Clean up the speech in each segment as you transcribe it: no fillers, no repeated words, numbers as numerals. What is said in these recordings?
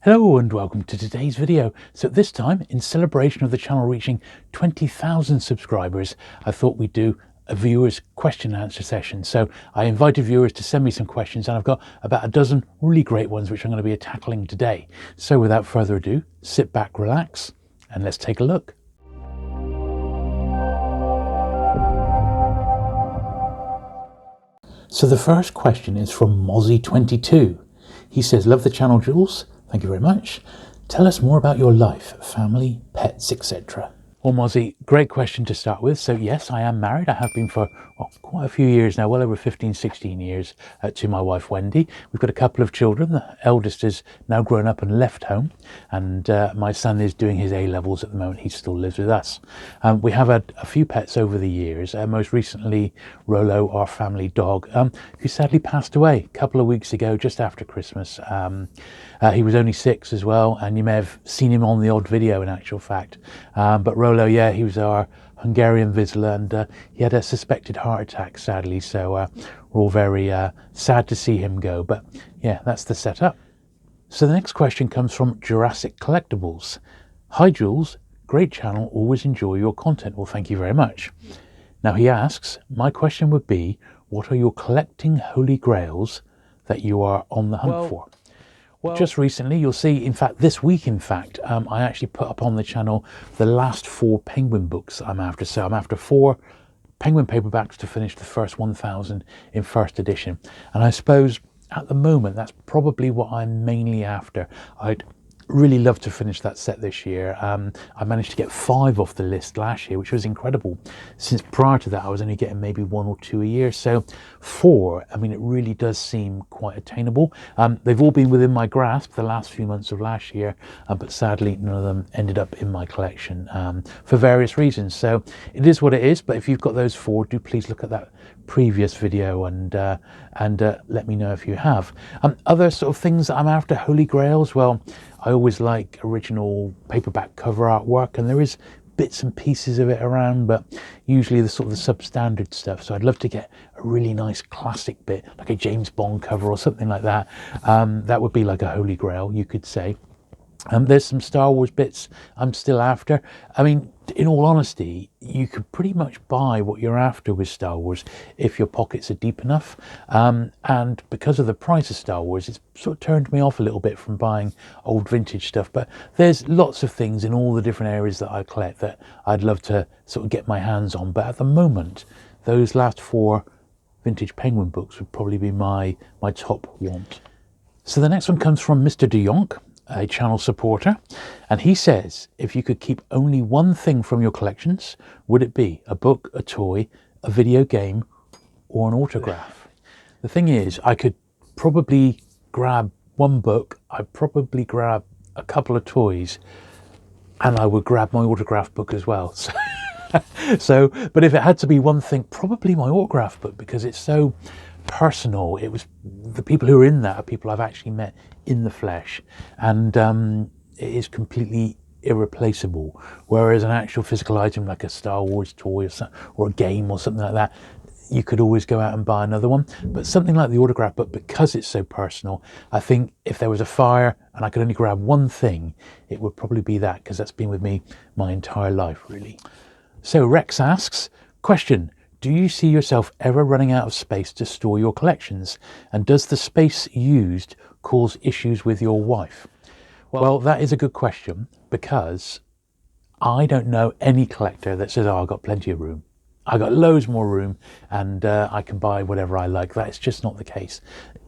Hello and welcome to today's video. So this time, in celebration of the channel reaching 20,000 subscribers, I thought we'd do a viewers question and answer session. So I invited viewers to send me some questions and I've got about a dozen really great ones which I'm going to be tackling today. So without further ado, sit back, relax, and let's take a look. So the first question is from Mozzie22. He says, love the channel, Jules. Thank you very much. Tell us more about your life, family, pets, etc. Well, Mozzie, great question to start with. So yes, I am married. I have been for quite a few years now, well over 15, 16 years to my wife, Wendy. We've got a couple of children. The eldest is now grown up and left home. And my son is doing his A-levels at the moment. He still lives with us. We have had a few pets over the years. Most recently, Rolo, our family dog, who sadly passed away a couple of weeks ago, just after Christmas. He was only 6 as well, and you may have seen him on the odd video in actual fact. But Rolo, yeah, he was our Hungarian Vizsla, and he had a suspected heart attack, sadly, so we're all very sad to see him go. But yeah, that's the setup. So the next question comes from Jurassic Collectibles. Hi Jules, great channel, always enjoy your content. Well, thank you very much. Now he asks, my question would be, what are your collecting holy grails that you are on the hunt for? Well, just recently, you'll see, in fact, this week, I actually put up on the channel the last 4 Penguin books I'm after. So I'm after 4 Penguin paperbacks to finish the first 1,000 in first edition. And I suppose at the moment, that's probably what I'm mainly after. I'd really love to finish that set this year. I managed to get 5 off the list last year, which was incredible. Since prior to that, I was only getting maybe 1 or 2 a year. So 4, I mean, it really does seem quite attainable. They've all been within my grasp the last few months of last year, but sadly, none of them ended up in my collection for various reasons. So it is what it is. But if you've got those 4, do please look at that previous video and let me know if you have. Other sort of things that I'm after, holy grails, well, I always like original paperback cover artwork, and there is bits and pieces of it around, but usually the sort of the substandard stuff. So I'd love to get a really nice classic bit, like a James Bond cover or something like that. That would be like a holy grail, you could say. There's some Star Wars bits I'm still after. I mean, in all honesty, you could pretty much buy what you're after with Star Wars if your pockets are deep enough. And because of the price of Star Wars, it's sort of turned me off a little bit from buying old vintage stuff. But there's lots of things in all the different areas that I collect that I'd love to sort of get my hands on. But at the moment, those last 4 vintage Penguin books would probably be my top want. So the next one comes from Mr. De Jonk, a channel supporter, and he says, if you could keep only one thing from your collections, would it be a book, a toy, a video game, or an autograph? The thing is, I could probably grab 1 book, I'd probably grab a couple of toys, and I would grab my autograph book as well. So, but if it had to be one thing, probably my autograph book, because it's so personal. It was the people who are in that are people I've actually met in the flesh, and it is completely irreplaceable. Whereas an actual physical item like a Star Wars toy or a game or something like that, you could always go out and buy another one. But something like the autograph book, because it's so personal, I think if there was a fire and I could only grab one thing, it would probably be that, because that's been with me my entire life, really. So Rex asks, question, do you see yourself ever running out of space to store your collections? And does the space used cause issues with your wife? Well, that is a good question, because I don't know any collector that says, oh, I've got plenty of room. I've got loads more room and I can buy whatever I like. That is just not the case.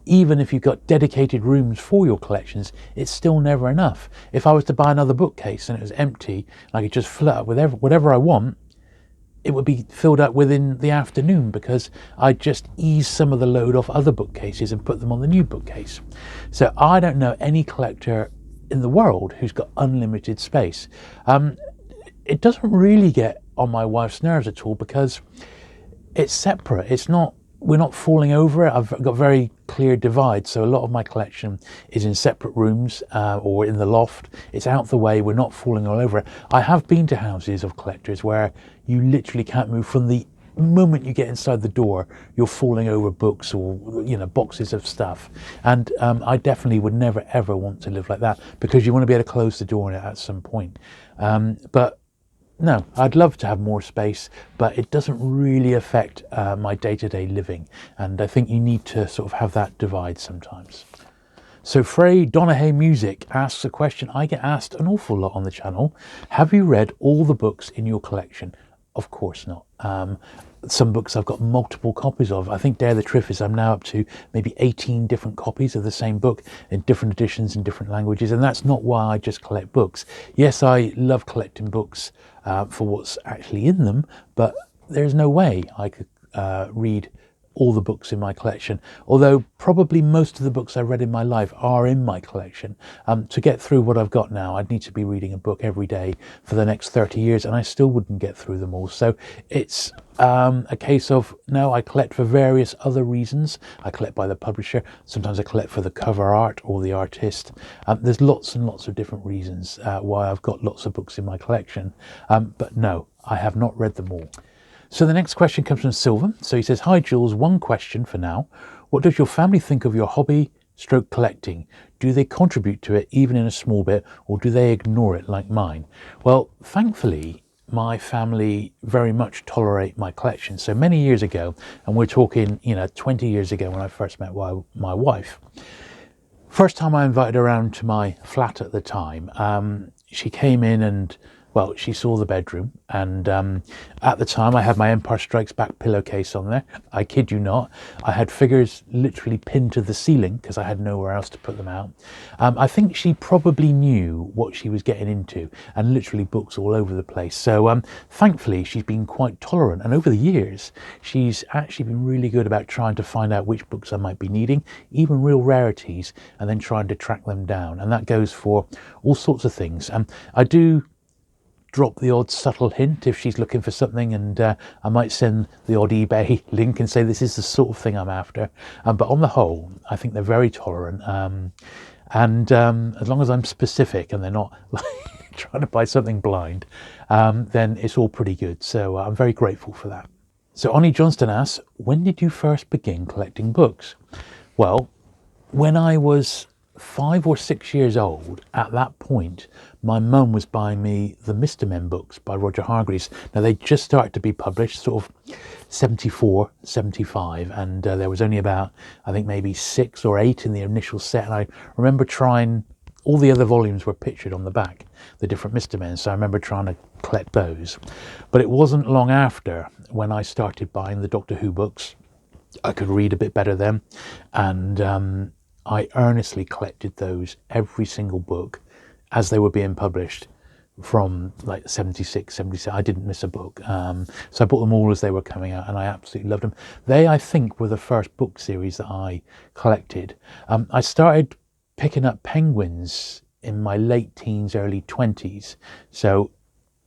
Even if you've got dedicated rooms for your collections, it's still never enough. If I was to buy another bookcase and it was empty, and I could just fill it up with whatever I want, it would be filled up within the afternoon, because I just ease some of the load off other bookcases and put them on the new bookcase. So I don't know any collector in the world who's got unlimited space. It doesn't really get on my wife's nerves at all, because it's separate. We're not falling over it. I've got very clear divides. So a lot of my collection is in separate rooms or in the loft. It's out the way. We're not falling all over it. I have been to houses of collectors where you literally can't move from the moment you get inside the door, you're falling over books or, you know, boxes of stuff. And I definitely would never ever want to live like that, because you want to be able to close the door on it at some point. But no, I'd love to have more space, but it doesn't really affect my day-to-day living. And I think you need to sort of have that divide sometimes. So Frey Donahue Music asks a question I get asked an awful lot on the channel. Have you read all the books in your collection? Of course not. Some books I've got multiple copies of. I think Dare the Triffids, I'm now up to maybe 18 different copies of the same book in different editions in different languages. And that's not why I just collect books. Yes, I love collecting books for what's actually in them, but there's no way I could read all the books in my collection, although probably most of the books I read in my life are in my collection. To get through what I've got now, I'd need to be reading a book every day for the next 30 years, and I still wouldn't get through them all. So it's a case of, no, I collect for various other reasons. I collect by the publisher. Sometimes I collect for the cover art or the artist. There's lots and lots of different reasons why I've got lots of books in my collection. But no, I have not read them all. So the next question comes from Sylvan. So he says, hi Jules, one question for now. What does your family think of your hobby stroke collecting? Do they contribute to it even in a small bit, or do they ignore it like mine? Well, thankfully, my family very much tolerate my collection. So many years ago, and we're talking, 20 years ago when I first met my wife, first time I invited her around to my flat at the time, she came in and, well, she saw the bedroom, and at the time I had my Empire Strikes Back pillowcase on there. I kid you not. I had figures literally pinned to the ceiling because I had nowhere else to put them out. I think she probably knew what she was getting into, and literally books all over the place. So thankfully she's been quite tolerant, and over the years she's actually been really good about trying to find out which books I might be needing, even real rarities, and then trying to track them down. And that goes for all sorts of things. I do drop the odd subtle hint if she's looking for something, and I might send the odd eBay link and say this is the sort of thing I'm after. But on the whole, I think they're very tolerant, and as long as I'm specific and they're not like trying to buy something blind, then it's all pretty good. So I'm very grateful for that. So Oni Johnston asks, when did you first begin collecting books? Well, when I was 5 or 6 years old, at that point, my mum was buying me the Mr. Men books by Roger Hargreaves. Now, they just started to be published, sort of 74, 75, and there was only about, I think, maybe 6 or 8 in the initial set. And I remember trying, all the other volumes were pictured on the back, the different Mr. Men, so I remember trying to collect those. But it wasn't long after when I started buying the Doctor Who books. I could read a bit better then, and I earnestly collected those, every single book, as they were being published from like 76, 77. I didn't miss a book. So I bought them all as they were coming out, and I absolutely loved them. They, I think, were the first book series that I collected. I started picking up Penguins in my late teens, early 20s. So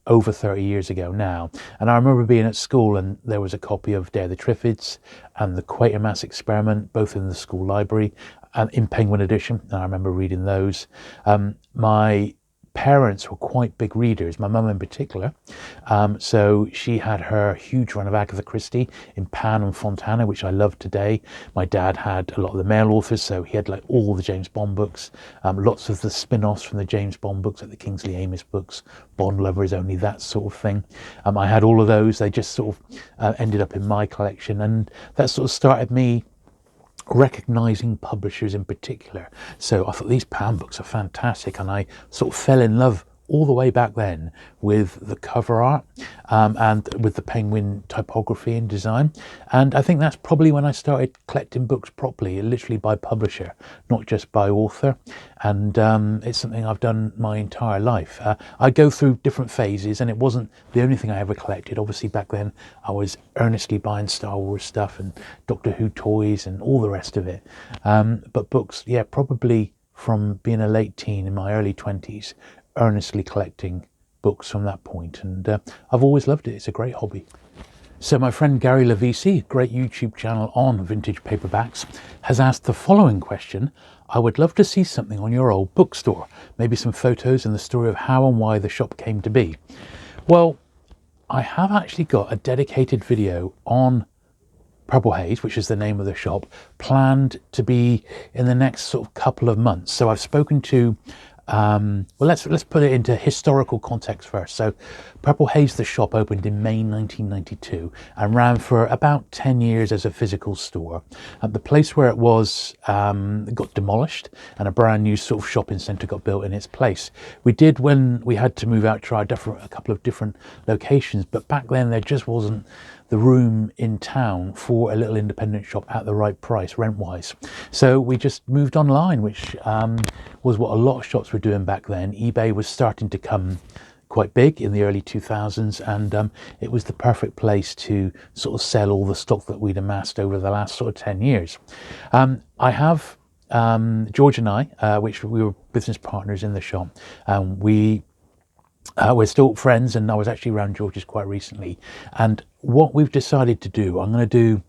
over 30 years ago now. And I remember being at school and there was a copy of Dare the Triffids and the Quatermass Experiment, both in the school library and in Penguin edition. And I remember reading those. My parents were quite big readers, my mum in particular. So she had her huge run of Agatha Christie in Pan and Fontana, which I love today. My dad had a lot of the male authors, so he had like all the James Bond books, lots of the spin-offs from the James Bond books, like the Kingsley Amis books, Bond Lovers Only, that sort of thing. I had all of those. They just sort of ended up in my collection, and that sort of started me recognizing publishers in particular. So I thought these Pan books are fantastic, and I sort of fell in love all the way back then with the cover art and with the Penguin typography and design. And I think that's probably when I started collecting books properly, literally by publisher, not just by author. And it's something I've done my entire life. I go through different phases, and it wasn't the only thing I ever collected. Obviously back then I was earnestly buying Star Wars stuff and Doctor Who toys and all the rest of it. But books, yeah, probably from being a late teen in my early 20s, earnestly collecting books from that point, and I've always loved it. It's a great hobby. So my friend Gary Lavisi, great YouTube channel on vintage paperbacks, has asked the following question. I would love to see something on your old bookstore, maybe some photos and the story of how and why the shop came to be. Well, I have actually got a dedicated video on Purple Haze, which is the name of the shop, planned to be in the next sort of couple of months. So I've spoken to, well, let's put it into historical context first. So Purple Haze, the shop, opened in May 1992 and ran for about 10 years as a physical store. The place where it was got demolished and a brand new sort of shopping centre got built in its place. We did, when we had to move out, try a couple of different locations, but back then there just wasn't the room in town for a little independent shop at the right price rent-wise. So we just moved online, which was what a lot of shops were doing back then. eBay was starting to come quite big in the early 2000s, and it was the perfect place to sort of sell all the stock that we'd amassed over the last sort of 10 years. I have George and I, which we were business partners in the shop, we're still friends, and I was actually around George's quite recently. And what we've decided to do,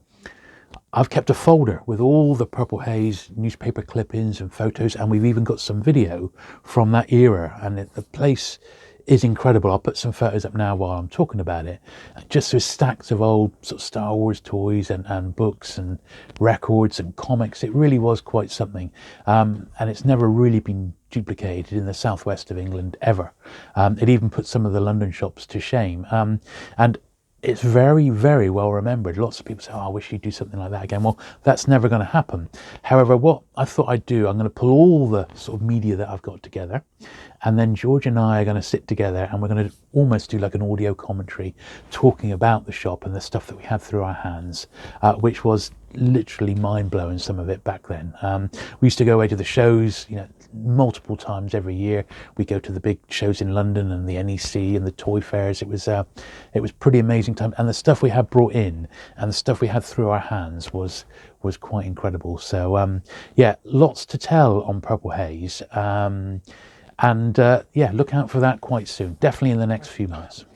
I've kept a folder with all the Purple Haze newspaper clippings and photos, and we've even got some video from that era. And the place is incredible. I'll put some photos up now while I'm talking about it. Just with stacks of old sort of Star Wars toys and books and records and comics. It really was quite something. And it's never really been duplicated in the southwest of England ever. It even put some of the London shops to shame. And it's very, very well remembered. Lots of people say, oh, I wish you'd do something like that again. Well, that's never going to happen. However, what I thought I'd do, I'm going to pull all the sort of media that I've got together, and then George and I are going to sit together and we're going to almost do like an audio commentary talking about the shop and the stuff that we had through our hands, which was literally mind-blowing, some of it back then. We used to go away to the shows, multiple times every year. We go to the big shows in London and the NEC and the toy fairs. It was pretty amazing time, and the stuff we had brought in and the stuff we had through our hands was quite incredible. So yeah, lots to tell on Purple Haze, and yeah, look out for that quite soon, definitely in the next few months.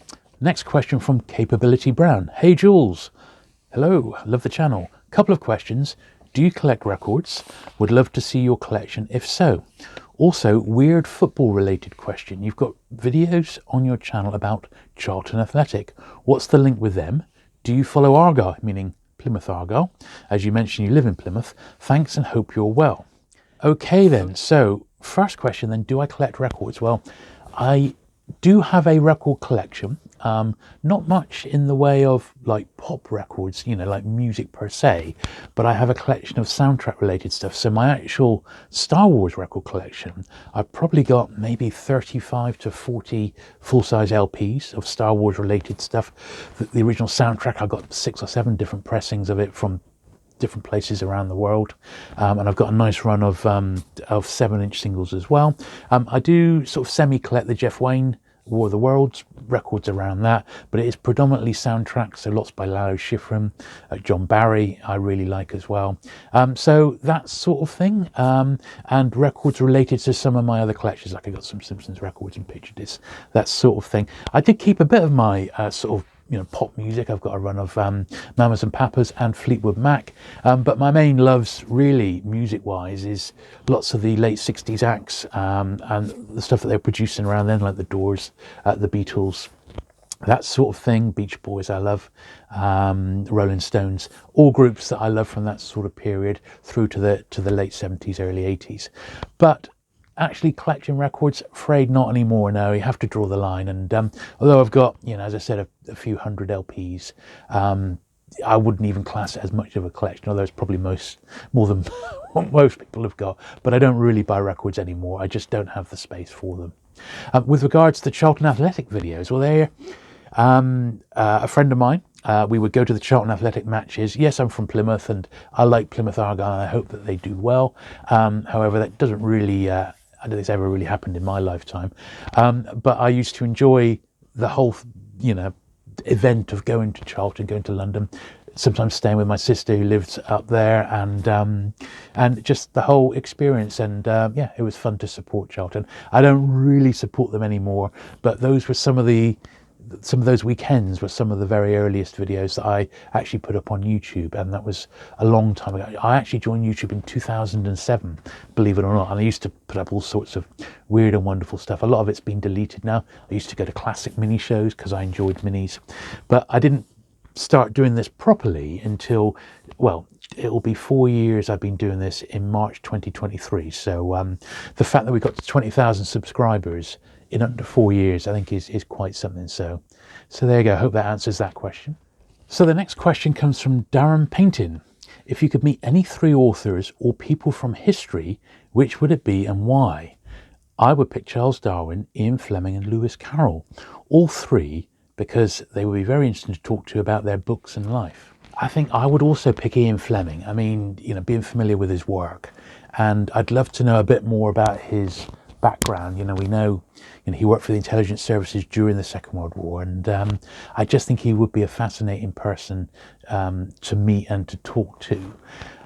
Next question from Capability Brown. Hey Jules, hello, love the channel. Couple of questions. Do you collect records? Would love to see your collection if so. Also, weird football related question. You've got videos on your channel about Charlton Athletic. What's the link with them? Do you follow Argyle, meaning Plymouth Argyle? As you mentioned, you live in Plymouth. Thanks and hope you're well. Okay then, so first question then, do I collect records? Well, I do have a record collection. Not much in the way of like pop records, like music per se, but I have a collection of soundtrack related stuff. So my actual Star Wars record collection, I've probably got maybe 35 to 40 full-size LPs of Star Wars related stuff. The original soundtrack, I've got 6 or 7 different pressings of it from different places around the world, and I've got a nice run of 7-inch singles as well. I do sort of semi-collect the Jeff Wayne War of the Worlds records around that, but it is predominantly soundtracks, so lots by Lalo Schifrin, John Barry I really like as well. So that sort of thing, and records related to some of my other collections, like I got some Simpsons records and picture discs, that sort of thing. I did keep a bit of my sort of pop music. I've got a run of Mamas and Papas and Fleetwood Mac, but my main loves really music-wise is lots of the late 60s acts, and the stuff that they were producing around then, like the Doors, the Beatles, that sort of thing. Beach Boys I love, Rolling Stones, all groups that I love from that sort of period through to the late 70s, early 80s. But actually collecting records, afraid not anymore. No, you have to draw the line. And although I've got, as I said, a few hundred LPs, I wouldn't even class it as much of a collection, although it's probably more than what most people have got. But I don't really buy records anymore. I just don't have the space for them. With regards to the Charlton Athletic videos, well, they're a friend of mine. We would go to the Charlton Athletic matches. Yes, I'm from Plymouth and I like Plymouth Argyle and I hope that they do well. However, that doesn't really, I don't think it's ever really happened in my lifetime. But I used to enjoy the whole, event of going to Charlton, going to London, sometimes staying with my sister who lived up there, and just the whole experience. And yeah, it was fun to support Charlton. I don't really support them anymore, but those were some of the some of those weekends were some of the very earliest videos that I actually put up on YouTube, and that was a long time ago. I actually joined YouTube in 2007, believe it or not, and I used to put up all sorts of weird and wonderful stuff. A lot of it's been deleted now. I used to go to classic mini shows because I enjoyed minis, but I didn't start doing this properly until, well, it'll be 4 years I've been doing this in March 2023. So the fact that we got to 20,000 subscribers in under 4 years, I think is quite something. So there you go. Hope that answers that question. So the next question comes from Darren Painting. If you could meet any 3 authors or people from history, which would it be and why? I would pick Charles Darwin, Ian Fleming and Lewis Carroll. All 3 because they would be very interesting to talk to about their books and life. I think I would also pick Ian Fleming. I mean, you know, being familiar with his work, and I'd love to know a bit more about his background. You know, we know, you know, he worked for the intelligence services during the Second World War, and I just think he would be a fascinating person to meet and to talk to.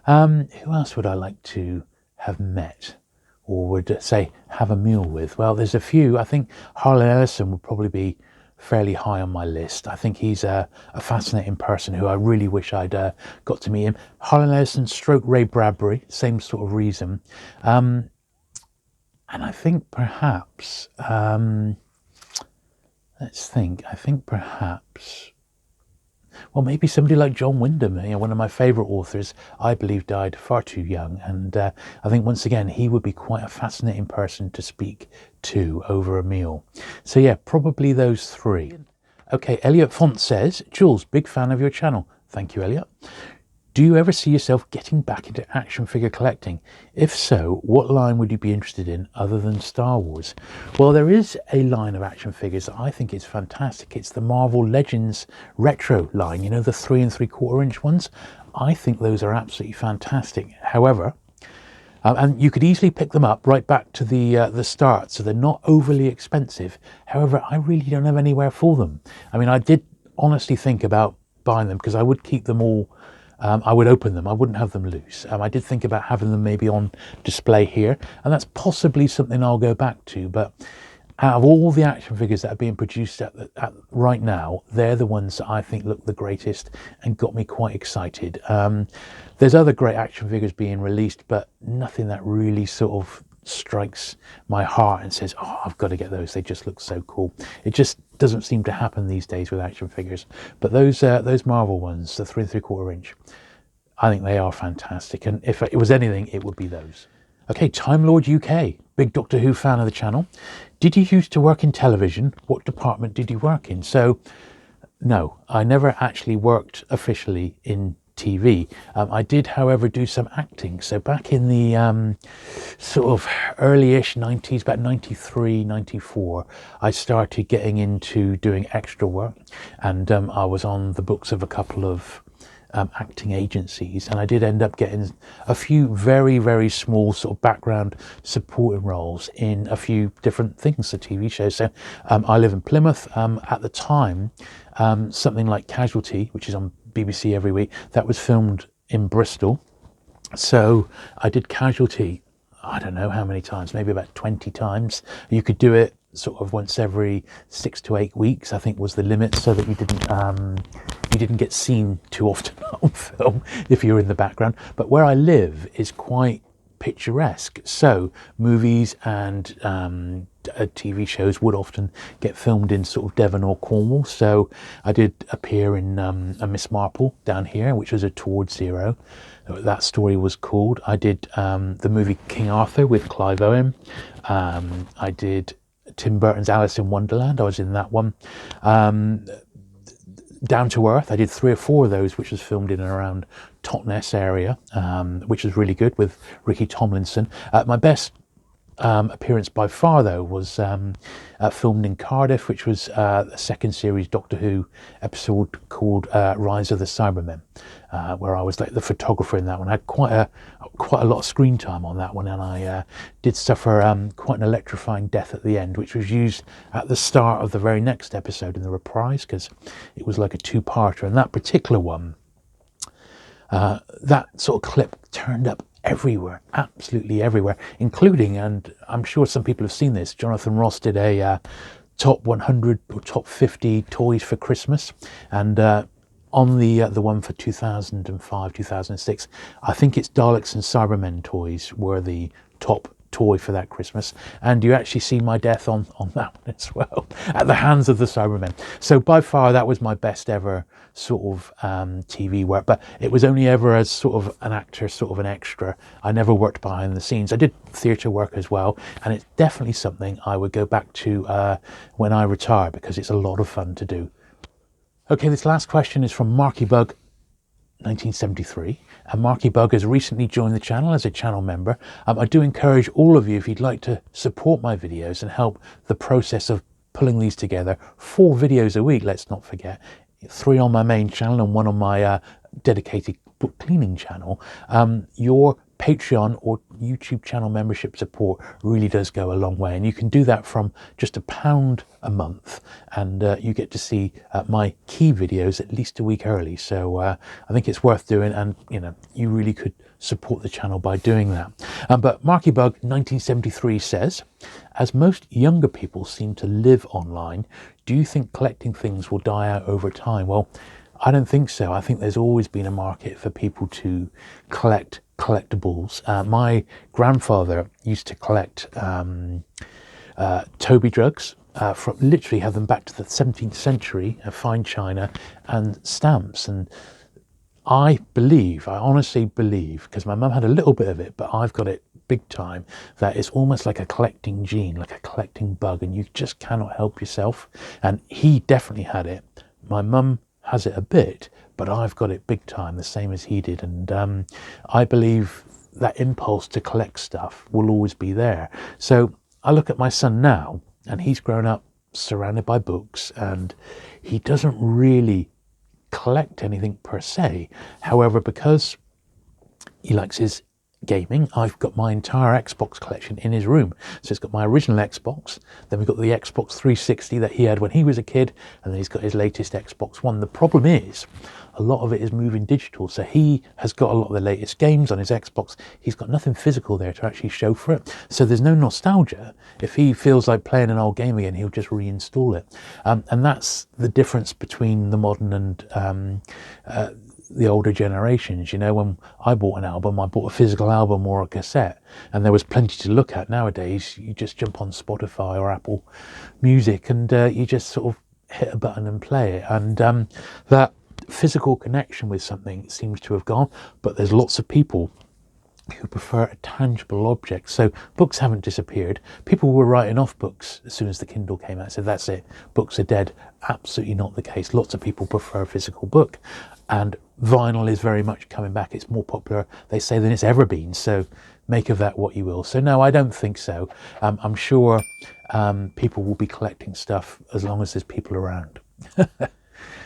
Who else would I like to have met, or would say have a meal with? Well, there's a few. I think Harlan Ellison would probably be fairly high on my list. I think he's a fascinating person who I really wish I'd got to meet him. Harlan Ellison stroke Ray Bradbury, same sort of reason. And I think perhaps, let's think, I think perhaps, well, maybe somebody like John Wyndham, you know, one of my favourite authors, I believe died far too young. And I think once again, he would be quite a fascinating person to speak to over a meal. So yeah, probably those 3. Okay, Elliot Font says, Jules, big fan of your channel. Thank you, Elliot. Do you ever see yourself getting back into action figure collecting? If so, what line would you be interested in other than Star Wars? Well, there is a line of action figures that I think is fantastic. It's the Marvel Legends retro line, you know, the 3 3/4 inch ones. I think those are absolutely fantastic. However, and you could easily pick them up right back to the start, so they're not overly expensive. However, I really don't have anywhere for them. I mean, I did honestly think about buying them because I would keep them all. I would open them. I wouldn't have them loose. I did think about having them maybe on display here, and that's possibly something I'll go back to. But out of all the action figures that are being produced at right now, they're the ones that I think look the greatest and got me quite excited. There's other great action figures being released, but nothing that really sort of strikes my heart and says, oh, I've got to get those. They just look so cool. It just doesn't seem to happen these days with action figures. But those Marvel ones, the 3 3/4 inch, I think they are fantastic. And if it was anything, it would be those. Okay, Time Lord UK, big Doctor Who fan of the channel. Did you used to work in television? What department did you work in? So, no, I never actually worked officially in TV. I did, however, do some acting. So back in the sort of early-ish 90s, about 93, 94, I started getting into doing extra work, and I was on the books of a couple of acting agencies, and I did end up getting a few very, very small sort of background supporting roles in a few different things, the TV shows. So I live in Plymouth. At the time, something like Casualty, which is on BBC every week, that was filmed in Bristol. So I did Casualty, I don't know how many times, maybe about 20 times. You could do it sort of once every 6 to 8 weeks, I think was the limit, so that you didn't get seen too often on film if you were in the background. But where I live is quite picturesque, so movies and TV shows would often get filmed in sort of Devon or Cornwall. So I did appear in a Miss Marple down here, which was a Towards Zero. That story was called. I did the movie King Arthur with Clive Owen. I did Tim Burton's Alice in Wonderland. I was in that one. Down to Earth, I did 3 or 4 of those, which was filmed in and around Totnes area, which was really good with Ricky Tomlinson. My best appearance by far, though, was filmed in Cardiff, which was a second series Doctor Who episode called Rise of the Cybermen, where I was like the photographer in that one. I had quite a lot of screen time on that one, and I did suffer quite an electrifying death at the end, which was used at the start of the very next episode in the reprise, because it was like a 2-parter. And that particular one, that sort of clip turned up everywhere, absolutely everywhere, including, and I'm sure some people have seen this, Jonathan Ross did a top 100 or top 50 toys for Christmas, and on the one for 2005, 2006, I think it's Daleks and Cybermen toys were the top toy for that Christmas, and you actually see my death on that one as well, at the hands of the Cybermen. So by far that was my best ever sort of TV work, but it was only ever as sort of an actor, sort of an extra. I never worked behind the scenes. I did theatre work as well, and it's definitely something I would go back to when I retire, because it's a lot of fun to do. Okay, this last question is from Marky Bug 1973, and Marky Bug has recently joined the channel as a channel member. I do encourage all of you, if you'd like to support my videos and help the process of pulling these together, 4 videos a week, let's not forget, 3 on my main channel and 1 on my dedicated book cleaning channel. Your Patreon or YouTube channel membership support really does go a long way, and you can do that from just £1 a month, and you get to see my key videos at least a week early. So I think it's worth doing, and you really could support the channel by doing that. But Marky Bug 1973 says, as most younger people seem to live online, do you think collecting things will die out over time? Well, I don't think so. I think there's always been a market for people to collect collectibles. My grandfather used to collect Toby drugs, from literally have them back to the 17th century, fine china and stamps. And I honestly believe, because my mum had a little bit of it, but I've got it big time, that it's almost like a collecting gene, like a collecting bug, and you just cannot help yourself. And he definitely had it. My mum has it a bit, but I've got it big time, the same as he did. And I believe that impulse to collect stuff will always be there. So I look at my son now, and he's grown up surrounded by books, and he doesn't really collect anything per se. However, because he likes his gaming, I've got my entire Xbox collection in his room. So it's got my original Xbox, then we've got the Xbox 360 that he had when he was a kid, and then he's got his latest Xbox One. The problem is, a lot of it is moving digital, so he has got a lot of the latest games on his Xbox. He's got nothing physical there to actually show for it, so there's no nostalgia. If he feels like playing an old game again, he'll just reinstall it. And that's the difference between the modern and the older generations. When I bought an album, I bought a physical album or a cassette, and there was plenty to look at. Nowadays, you just jump on Spotify or Apple Music, and you just sort of hit a button and play it. And that physical connection with something seems to have gone, but there's lots of people who prefer a tangible object. So books haven't disappeared. People were writing off books as soon as the Kindle came out, so that's it, books are dead. Absolutely not the case. Lots of people prefer a physical book, and vinyl is very much coming back. It's more popular, they say, than it's ever been, so make of that what you will. So no, I don't think so. I'm sure people will be collecting stuff as long as there's people around.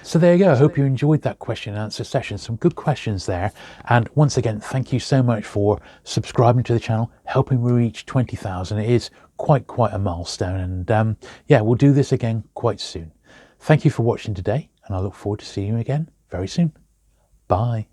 So there you go. I hope you enjoyed that question and answer session. Some good questions there. And once again, thank you so much for subscribing to the channel, helping me reach 20,000. It is quite a milestone. And yeah, we'll do this again quite soon. Thank you for watching today, and I look forward to seeing you again very soon. Bye.